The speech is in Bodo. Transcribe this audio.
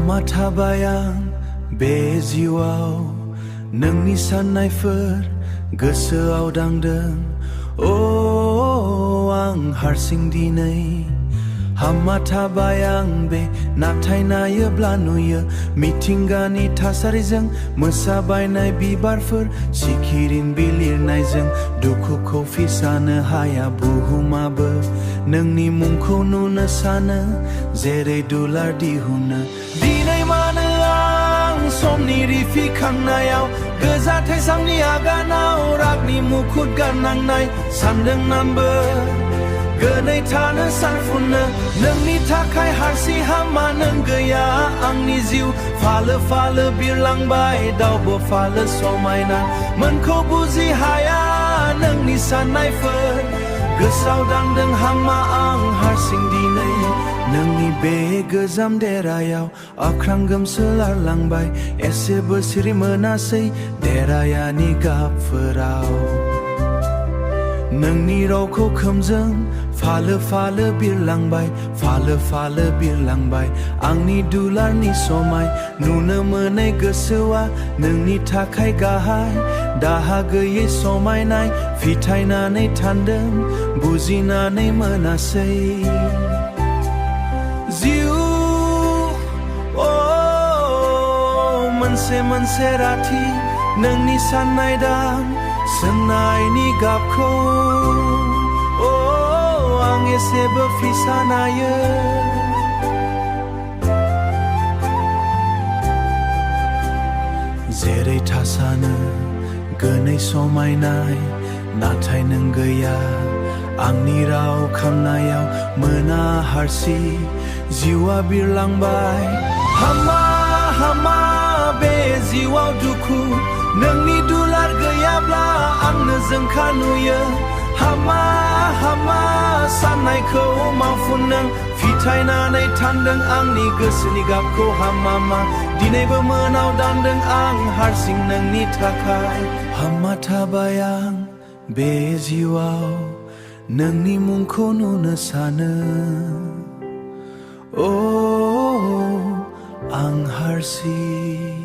हामा थाबाय आं बे जिउआव नोंनि साननायफोर गोसोआव दांदों आं हारसिं दिनै हामा थाबाय आं बे नाथाय नायोब्ला नुयो मिथिंगानि थासारिजों मोसाबायनाय बिबारफोर सिखिरिन बिलिरनायजों दुखुखौ फिसानो हाया बुहुमाबो नोंनि मुंखौ नुनो सानो जेरै दुलार दिहुनो दिनै मानो आं समनि रिफिखांनायाव गोजा थैसामनि आगानाव रागनि मुखुत गाननांनाय सानदों नामबो गोनै थानो सानफुनो नोंनि थाखाय हारसि हामा नों गैया आंनि जिउ फालो फालो बिरलांबाय दावबो फालो समायना मोनखौ बुजि हाया नोंनि साननायफोर गोसोआव दांदों हामा आं हारसिं दिनै नोंनि बे गोजाम देरायाव अख्रां गोमसोलारलांबाय एसेबो सिरि मोनासै देरायानि गाबफोराव नोंनि रावखौ खोमजों फालो फालो बिरलांबाय फालो फालो बिरलांबाय आंनि दुलारनि समाय नुनो मोनै गोसोआ नोंनि थाखाय गाहाय दाहा गैयै समायनाय फिथायनानै थांदों बुजिनानै मोनासै जिउ मोनसे मोनसे राथि नोंनि साननाय दां सोंनायनि गाबखौ आं एसेबो फिसा नायो जेरै थासानो गोनै समायनाय नाथाय नों गैया आंनि राव खामनायाव मोना हारसि जिउआ बिरलांबाय हामा हामा बे जिउआव दुखु नोंनि दुलार गैयाब्ला आंनो जोंखा नुयो हामा हामा साननायखौ मावफुन नों फिथायनानै थांदों आंनि गोसोनि गाबखौ हामा दिनैबो मोनाव दानदों आं हारसिं नोंनि थाखाय हामा थाबाय आं बे जिउआव नोंनि मुंखौ नुनो सानो आं हारसिं